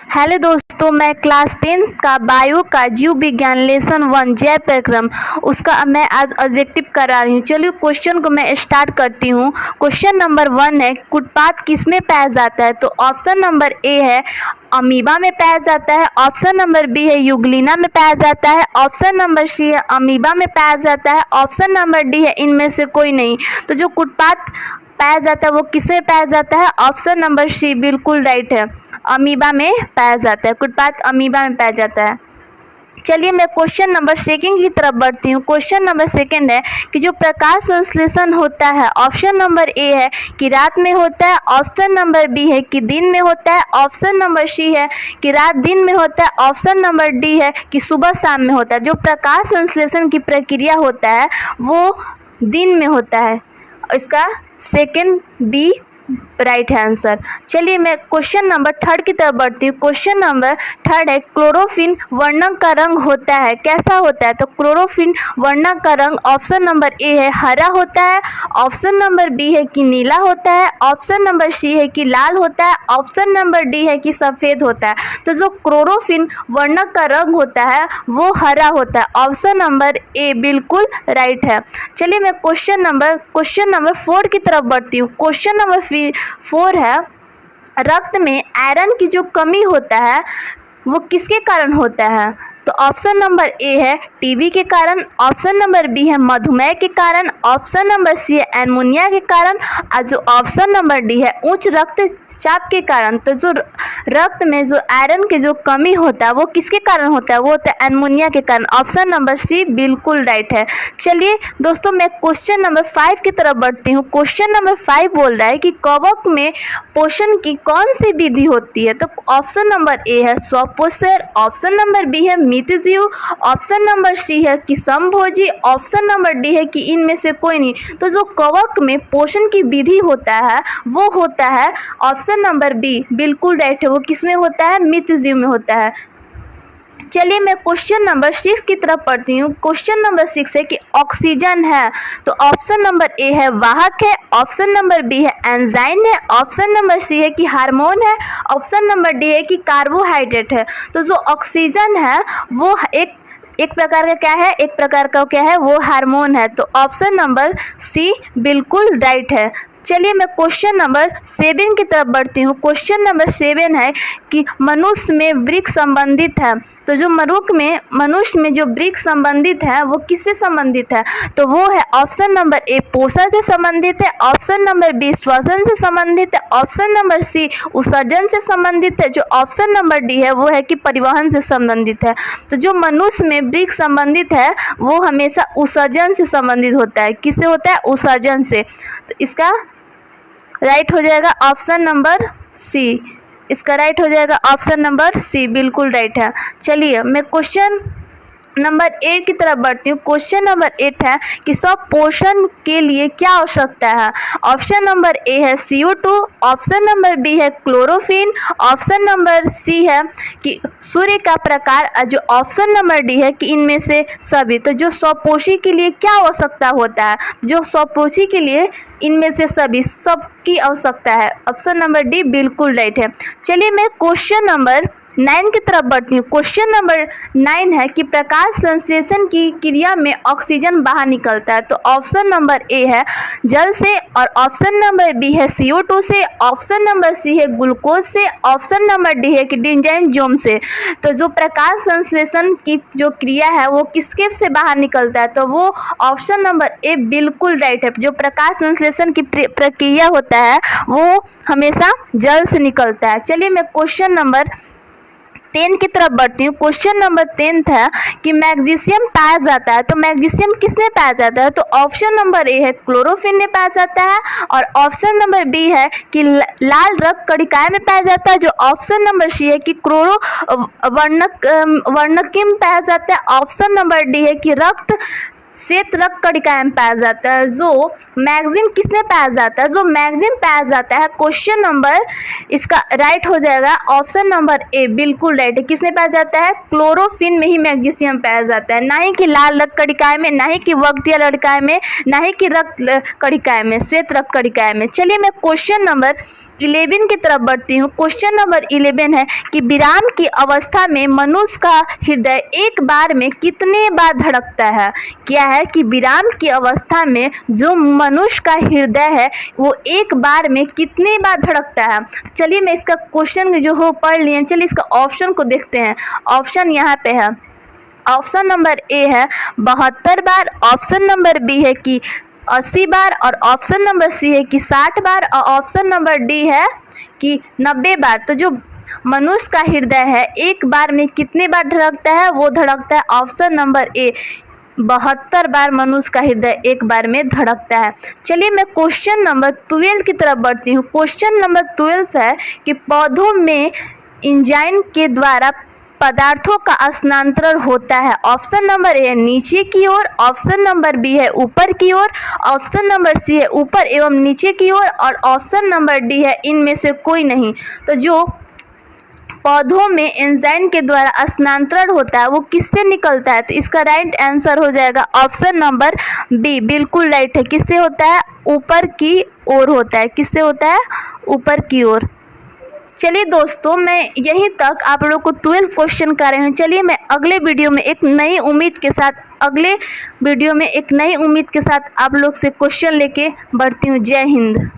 Hello दोस्तों, मैं class 10 का बायो का जीव विज्ञान लेसन 1 जैव प्रक्रम उसका मैं आज ऑब्जेक्टिव करा रही हूँ। चलिए क्वेश्चन को मैं स्टार्ट करती हूँ। क्वेश्चन नंबर 1 है, कुटपात किस में पाया जाता है? तो ऑप्शन नंबर ए है अमीबा में पाया जाता है, ऑप्शन नंबर बी है यूग्लिना में पाया जाता है, ऑप्शन नंबर सी है अमीबा में पाया जाता है, ऑप्शन नंबर डी है इनमें से कोई नहीं। तो जो कुटपात पाया जाता है वो किसमें पाया जाता है? ऑप्शन नंबर सी बिल्कुल राइट है, अमीबा में पाया जाता है। कुटपात अमीबा में पाया जाता है। चलिए मैं क्वेश्चन नंबर सेकंड की तरफ बढ़ती हूँ। क्वेश्चन नंबर सेकंड है कि जो प्रकाश संश्लेषण होता है, ऑप्शन नंबर ए है कि रात में होता है, ऑप्शन नंबर बी है कि दिन में होता है, ऑप्शन नंबर सी है कि रात दिन में होता है, ऑप्शन नंबर डी है कि सुबह शाम में होता है। जो प्रकाश संश्लेषण की प्रक्रिया होता है वो दिन में होता है। इसका सेकंड बी राइट है आंसर। चलिए मैं क्वेश्चन नंबर थर्ड की तरफ बढ़ती हूँ। क्वेश्चन नंबर थर्ड है, क्लोरोफिन वर्णक का रंग होता है, कैसा होता है? तो क्लोरोफिन वर्णक का रंग ऑप्शन नंबर ए है हरा होता है, ऑप्शन नंबर बी है कि नीला होता है, ऑप्शन नंबर सी है कि लाल होता है, ऑप्शन नंबर डी है कि सफ़ेद होता है। तो जो क्लोरोफिन वर्णक का रंग होता है वो हरा होता है। ऑप्शन नंबर ए बिल्कुल राइट है। चलिए मैं क्वेश्चन नंबर 4 की तरफ बढ़ती हूँ। क्वेश्चन नंबर 4 है, रक्त में आयरन की जो कमी होता है वो किसके कारण होता है? तो ऑप्शन नंबर ए है टीबी के कारण, ऑप्शन नंबर बी है मधुमेह के कारण, ऑप्शन नंबर सी है एनीमिया के कारण, और जो ऑप्शन नंबर डी है उच्च रक्तचाप के कारण। तो जो रक्त में जो आयरन की जो कमी होता है वो किसके कारण होता है? वो होता है एनीमिया के कारण। ऑप्शन नंबर सी बिल्कुल राइट है। चलिए दोस्तों मैं क्वेश्चन नंबर 5 की तरफ बढ़ती हूँ। क्वेश्चन नंबर 5 बोल रहा है कि कवक में पोषण की कौन सी विधि होती है? तो ऑप्शन नंबर ए है स्वपोषण, ऑप्शन नंबर बी है मितजीव, ऑप्शन नंबर सी है कि समभोजी, ऑप्शन नंबर डी है कि इनमें से कोई नहीं। तो जो कवक में पोषण की विधि होता है वो होता है ऑप्शन नंबर बी बिल्कुल राइट है। वो किस में होता है? मितजीव में होता है। चलिए मैं क्वेश्चन नंबर 6 की तरफ पढ़ती हूँ। क्वेश्चन नंबर 6 है कि ऑक्सीजन है, तो ऑप्शन नंबर ए है वाहक है, ऑप्शन नंबर बी है एंजाइम है, ऑप्शन नंबर सी है कि हार्मोन है, ऑप्शन नंबर डी है कि कार्बोहाइड्रेट है। तो जो ऑक्सीजन है वो एक प्रकार का क्या है? एक प्रकार का क्या है? वो हार्मोन है। तो ऑप्शन नंबर सी बिल्कुल राइट है। चलिए मैं क्वेश्चन नंबर 7 की तरफ बढ़ती हूँ। क्वेश्चन नंबर 7 है कि मनुष्य में वृक्क संबंधित है, तो जो मनुष्य में जो वृक्क संबंधित है वो किससे संबंधित है? तो वो है ऑप्शन नंबर ए पोषण से संबंधित है, ऑप्शन नंबर बी श्वसन से संबंधित है, ऑप्शन नंबर सी उत्सर्जन से संबंधित है, जो ऑप्शन नंबर डी है वो है कि परिवहन से संबंधित है। तो जो मनुष्य में वृक्क संबंधित है वो हमेशा उत्सर्जन से संबंधित होता है। किससे होता है? उत्सर्जन से। तो इसका राइट हो जाएगा ऑप्शन नंबर सी। इसका राइट हो जाएगा ऑप्शन नंबर सी बिल्कुल राइट है। चलिए मैं क्वेश्चन नंबर 8 की तरफ बढ़ती हूँ। क्वेश्चन नंबर 8 है कि स्वपोषण के लिए क्या आवश्यकता है? ऑप्शन नंबर ए है CO2, ऑप्शन नंबर बी है क्लोरोफिन, ऑप्शन नंबर सी है कि सूर्य का प्रकार, और जो ऑप्शन नंबर डी है कि इनमें से सभी। तो जो स्वपोषी के लिए क्या आवश्यकता होता है? जो स्वपोषी के लिए इनमें से सभी सबकी आवश्यकता है। ऑप्शन नंबर डी बिल्कुल राइट है। चलिए मैं क्वेश्चन नंबर 9 की तरफ बढ़ती हूँ। क्वेश्चन नंबर 9 है कि प्रकाश संश्लेषण की क्रिया में ऑक्सीजन बाहर निकलता है, तो ऑप्शन नंबर ए है जल से, और ऑप्शन नंबर बी है CO2 से, ऑप्शन नंबर सी है ग्लूकोज से, ऑप्शन नंबर डी है कि डिंजाइनजोम से। तो जो प्रकाश संश्लेषण की जो क्रिया है वो किसके से बाहर निकलता है? तो वो ऑप्शन नंबर ए बिल्कुल राइट है। जो प्रकाश संश्लेषण की प्रक्रिया होता है वो हमेशा जल से निकलता है। चलिए मैं क्वेश्चन नंबर 10 की तरफ बढ़ती हूँ। क्वेश्चन नंबर 10 था कि मैग्नीशियम पाया जाता है, तो मैग्नीशियम किसमें पाया जाता है? तो ऑप्शन नंबर ए है क्लोरोफिन में पाया जाता है, और ऑप्शन नंबर बी है कि लाल रक्त कणिकाएं में पाया जाता है, जो ऑप्शन नंबर सी है कि क्लोरो वर्णक में पाया जाता है, ऑप्शन नंबर डी है कि रक्त श्वेत रक्त कणिकाएं में पाया जाता है। जो मैगजीन किसमें पाया जाता है? जो मैगजीन पाया जाता है, क्वेश्चन नंबर इसका राइट हो जाएगा ऑप्शन नंबर ए, बिल्कुल राइट है। किसमें पाया जाता है? क्लोरोफिन में ही मैग्नीशियम पाया जाता है, ना ही कि लाल रक्त कणिकाएं में, ना ही कि वर्गीय कणिकाएं में, ना ही कि रक्त कणिकाएं में, श्वेत रक्त कणिकाएं में। चलिए मैं क्वेश्चन नंबर 11 की तरफ बढ़ती हूँ। क्वेश्चन नंबर 11 है कि विराम की अवस्था में मनुष्य का हृदय एक बार में कितने बार धड़कता है? क्या है कि विराम की अवस्था में जो मनुष्य का हृदय है वो एक बार में कितने बार धड़कता है? चलिए मैं इसका क्वेश्चन जो हो पढ़ लिए, चलिए इसका ऑप्शन को देखते हैं। ऑप्शन यहाँ पे है, ऑप्शन नंबर ए है 72 बार, ऑप्शन नंबर बी है कि 80 बार, और ऑप्शन नंबर सी है कि 60 बार, और ऑप्शन नंबर डी है कि 90 बार। तो जो मनुष्य का हृदय है एक बार में कितने बार धड़कता है? वो धड़कता है ऑप्शन नंबर ए, 72 बार मनुष्य का हृदय एक बार में धड़कता है। चलिए मैं क्वेश्चन नंबर 12 की तरफ बढ़ती हूँ। क्वेश्चन नंबर 12 है कि पौधों में एंजाइम के द्वारा पदार्थों का स्थानांतरण होता है। ऑप्शन नंबर ए है नीचे की ओर, ऑप्शन नंबर बी है ऊपर की ओर, ऑप्शन नंबर सी है ऊपर एवं नीचे की ओर, और ऑप्शन नंबर डी है इनमें से कोई नहीं। तो जो पौधों में एंजाइम के द्वारा स्थानांतरण होता है वो किससे निकलता है? तो इसका राइट आंसर हो जाएगा ऑप्शन नंबर बी, बिल्कुल राइट है। किससे होता है? ऊपर की ओर होता है। किससे होता है? ऊपर की ओर। चलिए दोस्तों, मैं यहीं तक आप लोगों को 12 क्वेश्चन कर रही हूँ। चलिए मैं अगले वीडियो में एक नई उम्मीद के साथ आप लोग से क्वेश्चन लेके बढ़ती हूँ। जय हिंद।